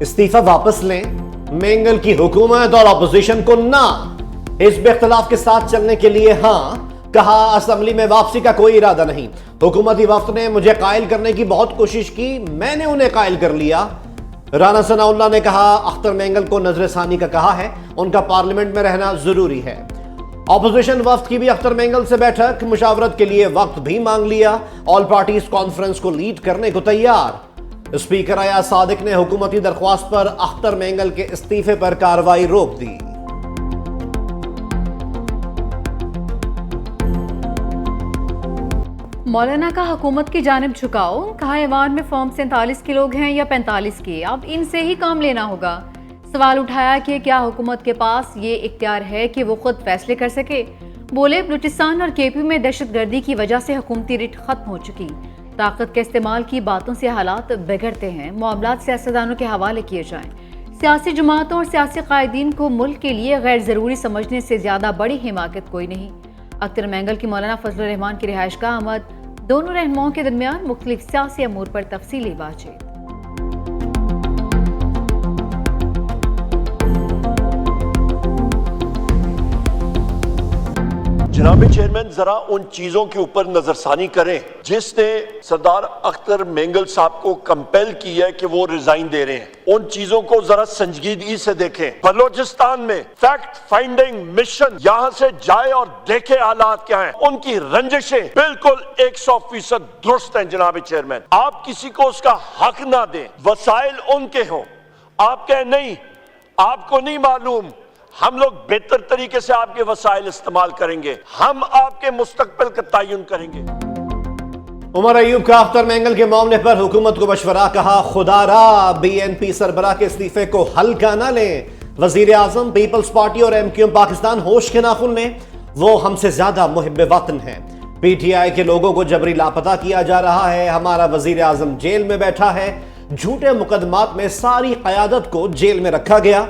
इस्तीफा वापस लें, मेंगल की हुकूमत और अपोजिशन को ना, हिज़्ब इख्तिलाफ के साथ चलने के लिए हाँ, कहा असेंबली में वापसी का कोई इरादा नहीं। हुकूमती वफ्द ने मुझे कायल करने की बहुत कोशिश की, मैंने उन्हें कायल कर लिया। राना सनाउल्लाह ने कहा अख्तर मेंगल को नजरसानी का कहा है, उनका पार्लियामेंट में रहना जरूरी है। ऑपोजिशन वफ्द की भी अख्तर मेंगल से बैठक, मुशावरत के लिए वक्त भी मांग लिया। ऑल पार्टीज कॉन्फ्रेंस को लीड करने को तैयार। स्पीकर अयाज सादिक ने हुकूमती दरख्वास्त पर अख्तर मेंगल के इस्तीफे पर कार्रवाई रोक दी। मौलाना का हुकूमत की जानिब झुकाओ, कहा ऐवान में फॉर्म 47 के लोग हैं या 45 के, अब इनसे ही काम लेना होगा। सवाल उठाया कि क्या हुकूमत के पास ये इख्तियार है कि वो खुद फैसले कर सके। बोले बलूचिस्तान और केपी में दहशतगर्दी की वजह से हुकूमती रिट खत्म हो चुकी, ताकत के इस्तेमाल की बातों से हालात बिगड़ते हैं, मामलात सियासतदानों के हवाले किए जाएं। सियासी जमातों और सियासी कायदीन को मुल्क के लिए गैर ज़रूरी समझने से ज़्यादा बड़ी हिमाकत कोई नहीं। अख्तर मेंगल की मौलाना फजलुर रहमान की रिहाइश का आमद, दोनों रहनुमाओं के दरमियान मुख्तलिफ सियासी अमूर पर तफसीली बातचीत। जनाब चेयरमैन, जरा उन चीजों के ऊपर नजरसानी करें जिसने सरदार अख्तर मेंगल साहब को कंपेल किया है कि वो रिजाइन दे रहे हैं। उन चीजों को जरा संजीदगी से देखें। बलूचिस्तान में फैक्ट फाइंडिंग मिशन यहां से जाए और देखे हालात क्या हैं। उनकी रंजिशें बिल्कुल 100% दुरुस्त हैं। जनाब चेयरमैन, आप किसी को उसका हक ना दें, वसाइल उनके हों। आप कहें नहीं, आपको नहीं मालूम, हम लोग बेहतर तरीके से आपके वसाइल इस्तेमाल करेंगे, हम आपके मुस्तकबिल का तयन करेंगे। उमर अयूब का अख्तर मेंगल के मामले पर हुकूमत को मशवरा, कहा खुदारा बीएनपी सरबराह के इस्तीफे को हल्का ना लें। वजीर आजम, पीपल्स पार्टी और एमक्यूएम पाकिस्तान होश के नाखुन लें, वो हमसे ज्यादा मुहिब्बे वतन है। पीटीआई के लोगों को जबरी लापता किया जा रहा है, हमारा वजीर आजम जेल में बैठा है, झूठे मुकदमात में सारी क़यादत को जेल में रखा गया।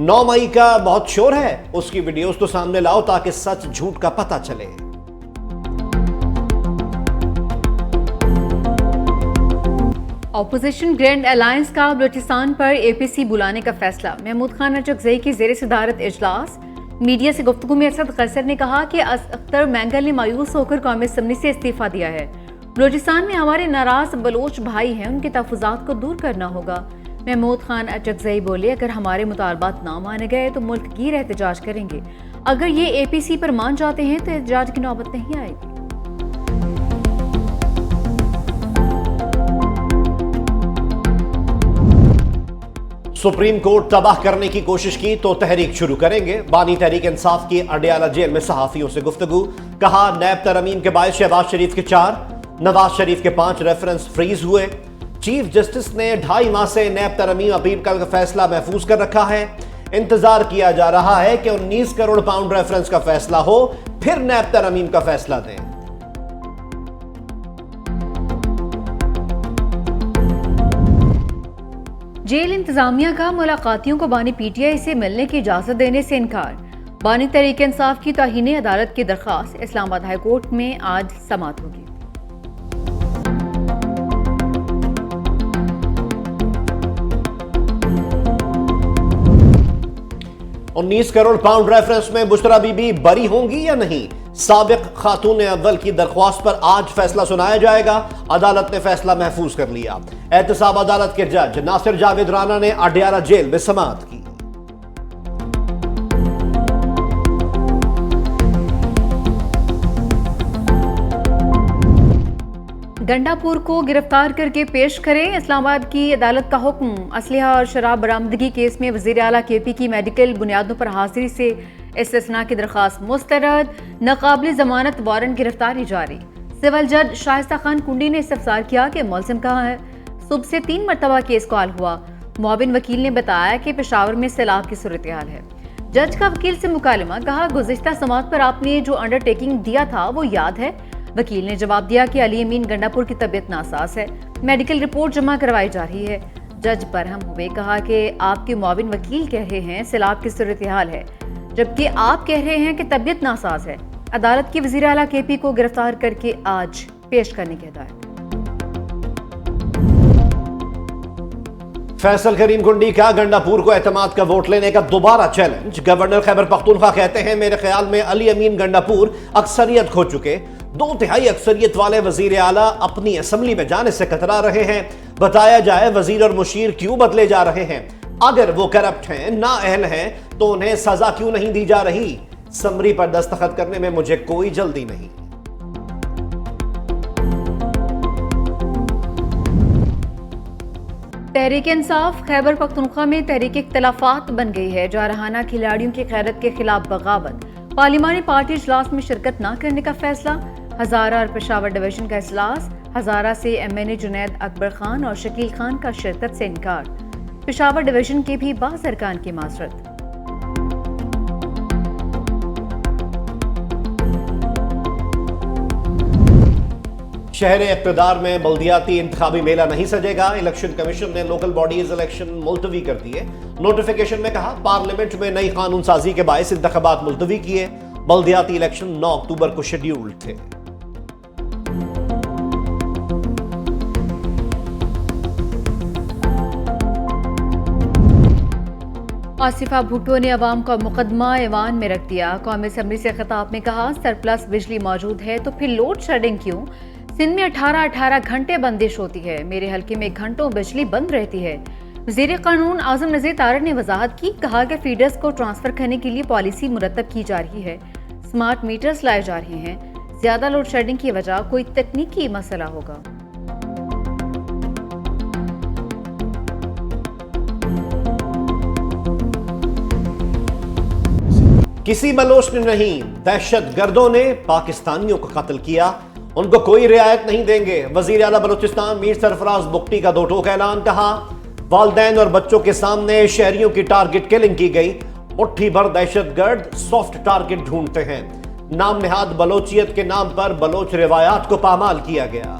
9 मई का बहुत शोर है, उसकी वीडियोस तो सामने लाओ ताकि सच झूठ का पता चले। ऑपोजिशन ग्रैंड अलायंस का बलूचिस्तान पर एपीसी बुलाने का फैसला। महमूद खान अचकज़ई की ज़ेर सदारत इजलास। मीडिया से गुफ्तगू में असद क़सर ने कहा कि अख्तर मेंगल ने मायूस होकर कौमी असम्बली से इस्तीफा दिया है। बलूचिस्तान में हमारे नाराज बलोच भाई हैं, उनके तहफ़्फ़ुज़ात को दूर करना होगा। महमूद खान अचकज़ई बोले, अगर हमारे मुतालबात ना माने गए तो मुल्क गिर एहतजाज करेंगे। अगर ये एपीसी पर मान जाते हैं तो एहतजाज की नौबत नहीं आएगी। सुप्रीम कोर्ट तबाह करने की कोशिश की तो तहरीक शुरू करेंगे। बानी तहरीक इंसाफ की अडियाला जेल में सहाफियों से गुफ्तगू, कहा नैब तरमीम के बायस शहबाज शरीफ के 4, नवाज शरीफ के 5 रेफरेंस फ्रीज हुए। चीफ जस्टिस ने 2.5 माह से नैब तरमीम अपील का फैसला महफूज कर रखा है। इंतजार किया जा रहा है कि 19 करोड़ पाउंड रेफरेंस का फैसला हो, फिर नैब तरमीम का फैसला दें। जेल इंतजामिया का मुलाकातियों को बानी पीटीआई से मिलने की इजाजत देने से इनकार। बानी तहरीक इंसाफ की तौहीन अदालत की दरख्वास्त इस्लामाबाद हाई कोर्ट में आज समाअत होगी। 19 करोड़ पाउंड रेफरेंस में बुशरा बीबी बरी होंगी या नहीं? साबिक खातून अव्वल की दरख्वास्त पर आज फैसला सुनाया जाएगा। अदालत ने फैसला महफूज कर लिया। एहतसाब अदालत के जज नासिर जावेद राना ने अडियाला जेल में समाअत की। गंडापुर को गिरफ्तार करके पेश करें, इस्लामाबाद की अदालत का हुक्म। असलहा और शराब बरामदगी केस में वज़ीर आला केपी की मेडिकल बुनियादों पर हाजिरी से इस्तिस्ना की दरख्वास्त मुस्तरद। नाकाबिल जमानत वारंट गिरफ्तारी जारी। सिविल जज शाइस्ता खान कुंडी ने इस्तफसार किया कि मुलजिम कहाँ है। सुबह से 3 मरतबा केस कॉल हुआ। मुआविन वकील ने बताया कि पेशावर में सैलाब की सूरत हाल है। जज का वकील से मुकालमा, कहा गुज़िश्ता समाअत पर आपने जो अंडरटेकिंग दिया था वो याद है। वकील ने जवाब दिया कि अली अमीन गंडापुर की तबीयत नासाज है, मेडिकल रिपोर्ट जमा करवाई जा रही है। जज बरहम हुए, कहा कि आपके मुआविन वकील कह रहे हैं सैलाब की सूरत हाल है, जबकि आप कह रहे हैं कि तबीयत नासाज है। अदालत की वज़ीर आला केपी को गिरफ्तार करके आज पेश करने की हिदायत। फैसल करीम कुंडी का गंडापुर को एतमाद का वोट लेने का दोबारा चैलेंज। गवर्नर खैबर पख्तूनख्वा कहते हैं मेरे ख्याल में अली अमीन गंडापुर अक्सरियत खो चुके, 2/3 अक्सरियत वाले वजीर आला अपनी असम्बली में जाने से कतरा रहे हैं। बताया जाए वजीर और मुशीर क्यों बदले जा रहे हैं? अगर वो करप्ट हैं, नाअहल हैं, तो उन्हें सजा क्यों नहीं दी जा रही? समरी पर दस्तखत करने में मुझे कोई जल्दी नहीं। तहरीक इंसाफ खैबर पख्तूनख्वा में तहरीक इख्तलाफात बन गई है। जारहाना खिलाड़ियों की खैरत के खिलाफ बगावत, पार्लिमानी पार्टी इजलास में शिरकत न करने का फैसला। हजारा और पेशावर डिवीजन का इजलास, हजारा से MNA जुनैद अकबर खान और शकील खान का शिरकत से इनकार। पेशावर डिवीजन के भी बाज़ अरकान की माजरत। शहर इक़्तिदार में बल्दियाती इंतखाबी मेला नहीं सजेगा। इलेक्शन कमीशन ने लोकल बॉडीज इलेक्शन मुलतवी कर दिए। नोटिफिकेशन में कहा पार्लियामेंट में नई कानून साजी के बायस इंतखाबात मुलतवी किए। बल्दियाती इलेक्शन 9 अक्टूबर को शेड्यूल्ड थे। आसिफा भुट्टो ने अवाम का मुकदमा ऐवान में रख दिया। कौमी असम्बली से खिताब में कहा सरप्लस बिजली मौजूद है तो फिर लोड शेडिंग क्यों? सिंध में 18 घंटे बंदिश होती है, मेरे हल्के में घंटों बिजली बंद रहती है। वज़ीर कानून आज़म नज़ीर तारड़ ने वजाहत की, कहा कि फीडर्स को ट्रांसफर करने के लिए पॉलिसी मुरतब की जा रही है, स्मार्ट मीटर्स लाए जा रहे हैं। ज्यादा लोड शेडिंग की वजह कोई तकनीकी मसला होगा। किसी बलोच ने नहीं, दहशत गर्दों ने पाकिस्तानियों को कत्ल किया, उनको कोई रियायत नहीं देंगे। वजीर आला बलूचिस्तान मीर सरफराज बुख्ती का 2 टोक ऐलान। कहा वालदैन और बच्चों के सामने शहरियों की टारगेट किलिंग की गई। मुट्ठी भर दहशतगर्द सॉफ्ट टारगेट ढूंढते हैं। नाम निहाद बलोचियत के नाम पर बलोच रिवायात को पामाल किया गया।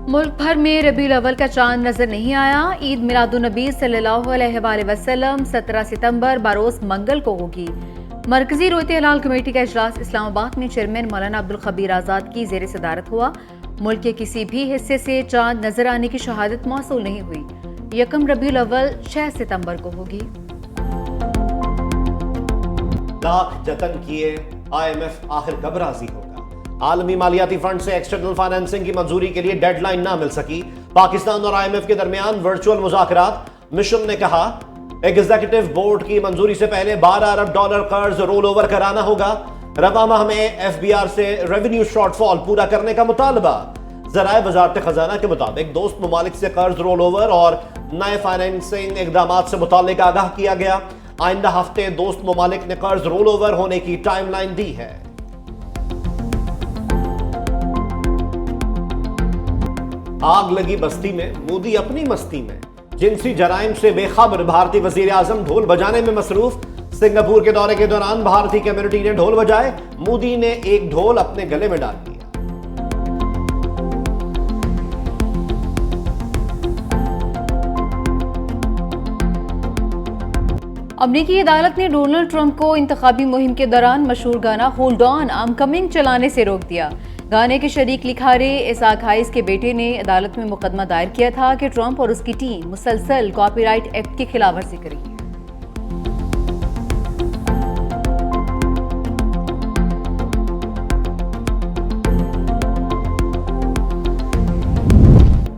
मुल्क भर में रबीउल अव्वल का चांद नजर नहीं आया। ईद मिलादुन्नबी सल्लल्लाहु अलैहि वसल्लम 17 सितंबर बरोज मंगल को होगी। मरकजी रोयते हलाल कमेटी का इजलास इस्लामाबाद में चेयरमैन मौलाना अब्दुल खबीर आजाद की जेर सदारत हुआ। मुल्क के किसी भी हिस्से से चांद नजर आने की शहादत मौसूल नहीं हुई। 1 रबीउल अव्वल 6 सितंबर को होगी। लाख जतन किए, IMF आखिर कब राजी होगा? आलमी मालियाती फंड से एक्सटर्नल फाइनेंसिंग की मंजूरी के लिए डेडलाइन ना मिल सकी। पाकिस्तान और IMF के दरमियान वर्चुअल मुज़ाकरात। मिशन ने कहा एग्जीक्यूटिव बोर्ड की मंजूरी से पहले $12 अरब कर्ज रोल ओवर कराना होगा। रवा माह में FBR से रेवेन्यू शॉर्टफॉल पूरा करने का मुतालबा। ज़राए वजारत खजाना के मुताबिक दोस्त ममालिक से कर्ज रोल ओवर और नए फाइनेंसिंग इकदाम से मुतालिक आगाह किया गया। आइंदा हफ्ते दोस्त ममालिक ने कर्ज रोल ओवर होने की टाइमलाइन दी है। आग लगी बस्ती में, मोदी अपनी मस्ती में। जिनसी जराइम से बेखबर भारतीय वजीर आजम ढोल बजाने में मसरूफ। सिंगापुर के दौरे के दौरान भारतीय कम्युनिटी ने ढोल बजाए, मोदी ने एक ढोल अपने गले में डाल लिया। अमरीकी अदालत ने डोनाल्ड ट्रंप को इंतखाबी मुहिम के दौरान मशहूर गाना hold on I am coming चलाने से रोक दिया। गाने के शरीक लिखारे इसाक हाइस के बेटे ने अदालत में मुकदमा दायर किया था कि ट्रंप और उसकी टीम मुसलसल कॉपीराइट एक्ट की खिलाफवर्जी कर रही है।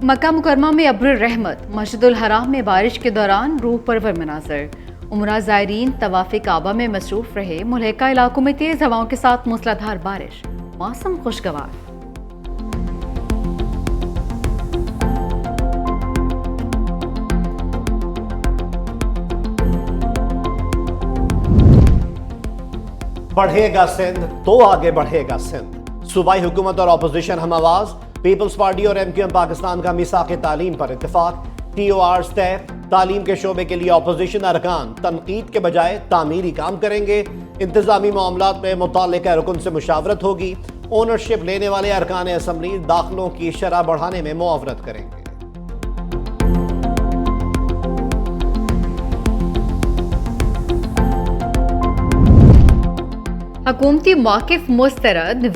मक्का मुकरमा में अब्रुल रहमत, मस्जिदुल हराम में बारिश के दौरान रूह परवर मनाजर। उमरा ज़ायरीन तवाफ़े काबा में मसरूफ रहे। मुल्हिका इलाकों में तेज हवाओं के साथ मूसलाधार बारिश, मौसम खुशगवार। बढ़ेगा सिंध तो आगे बढ़ेगा सिंध। सूबाई हुकूमत और अपोजिशन हम आवाज। पीपल्स पार्टी और MQM पाकिस्तान का मिसाक तालीम पर इत्तेफाक। TORs तय। तालीम के शोबे के लिए अपोजिशन अरकान तनकीद के बजाय तामीरी काम करेंगे। इंतजामी मामलात में मुताल्लिका रुकन से मुशावरत होगी। ओनरशिप लेने वाले अरकान असम्बली दाखिलों की शरह बढ़ाने में मुआवरत करेंगे। हुकूमती मौक़िफ़ मुस्तरद।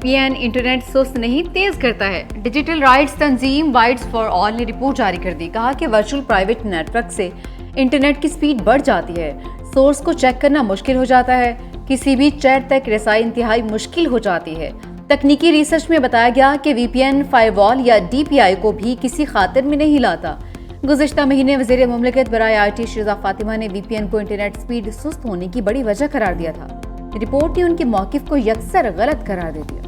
VPN इंटरनेट सुस्त नहीं तेज करता है। डिजिटल राइट्स तंजीम वाइट्स फॉर ऑल ने रिपोर्ट जारी कर दी। कहा कि वर्चुअल प्राइवेट नेटवर्क से इंटरनेट की स्पीड बढ़ जाती है, सोर्स को चेक करना मुश्किल हो जाता है, किसी भी चैट तक रसाई इंतहाई मुश्किल हो जाती है। तकनीकी रिसर्च में बताया गया कि VPN फायरवॉल या DPI को भी किसी खातिर में नहीं लाता। गुज़िश्ता महीने वज़ीर मुमलिकत बराए IT शिजा फातिमा ने VPN को इंटरनेट स्पीड सुस्त होने की बड़ी वजह करार दिया था। रिपोर्ट ने उनके मौक़िफ़ को यकसर गलत करार दे दिया।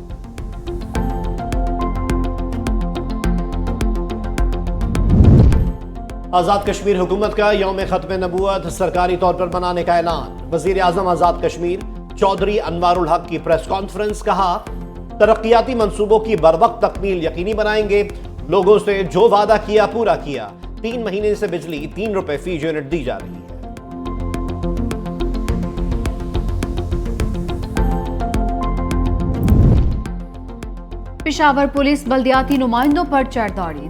आज़ाद कश्मीर हुकूमत का यौम ख़त्म नबूवत सरकारी तौर पर मनाने का ऐलान। वज़ीर आज़म आज़ाद कश्मीर चौधरी अनवारुल हक की प्रेस कॉन्फ्रेंस। कहा, तरक्याती मंसूबों की बरवक्त तकमील यकीनी बनाएंगे, लोगों से जो वादा किया पूरा किया। 3 महीने से बिजली 3 रुपए फी यूनिट दी जा रही है। पेशावर पुलिस बल्दियाती नुमाइंदों पर चढ़दौड़ी।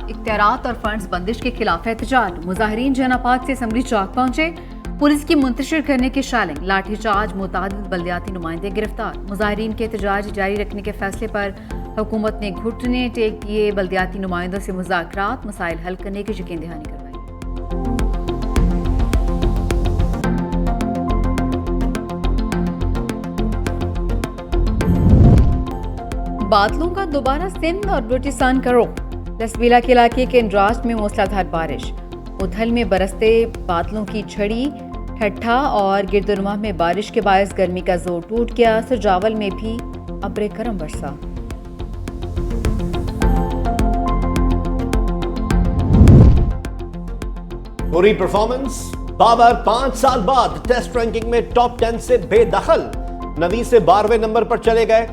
इख्तियारात और फंड्स बंदिश के खिलाफ एहतजाज। मुजाहिरीन जनाबाद से असम्बली चौक पहुंचे। पुलिस की मुंतशिर करने के शालिंग लाठीचार्ज, मुतादिद बल्दियाती नुमाइंदे गिरफ्तार। मुजाहिरीन के एहतजाज जारी रखने के फैसले पर हुकूमत ने घुटने टेक दिए। बल्दियाती नुमाइंदों से मुज़ाकरात मसाइल हल करने की यकीन दहानी करवाई। बादलों का दोबारा सिंध और बलूचिस्तान का रुख। लसबीला के इलाके के इंद्राज में मूसलाधार बारिश। उधल में बरसते बादलों की झड़ी, ठट्ठा और गिरदुनमा में बारिश के बायस गर्मी का जोर टूट गया। सुरजावल में भी अब्रे करम बरसा। पूरी परफॉर्मेंस। बाबर 5 साल बाद टेस्ट रैंकिंग में टॉप 10 से बेदखल। नवी से 12वें नंबर पर चले गए।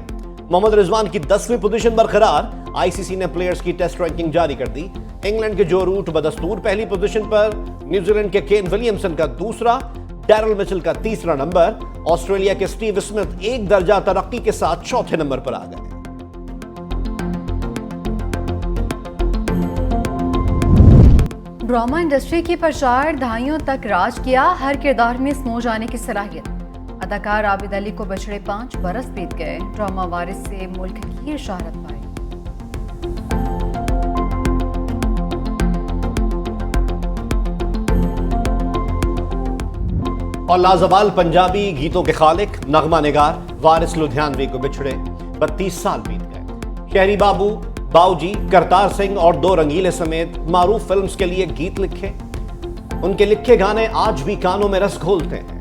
मोहम्मद रिजवान की 10वीं पोजीशन बरकरार। ICC ने प्लेयर्स की टेस्ट रैंकिंग जारी कर दी। इंग्लैंड के जो रूट बदस्तूर पहली पोजीशन पर, न्यूजीलैंड के केन विलियमसन का दूसरा, डैरल मिचेल का तीसरा नंबर, ऑस्ट्रेलिया के स्टीव स्मिथ एक दर्जा तरक्की के साथ चौथे नंबर पर आ गए। ड्रामा इंडस्ट्री की प्रचार दहाइयों तक राज किया। हर किरदार में समो जाने की सलाहियत। अदाकार आबिद अली को बछड़े 5 बरस बीत गए। ड्रामा वारिस से मुल्क की शहरत पाई। और लाजवाल पंजाबी गीतों के खालिक नगमा निगार वारिस लुधियानवी को बिछड़े 32 साल बीत गए। शहरी बाबू, बाऊजी, करतार सिंह और 2 रंगीले समेत मारूफ फिल्म्स के लिए गीत लिखे। उनके लिखे गाने आज भी कानों में रस घोलते हैं।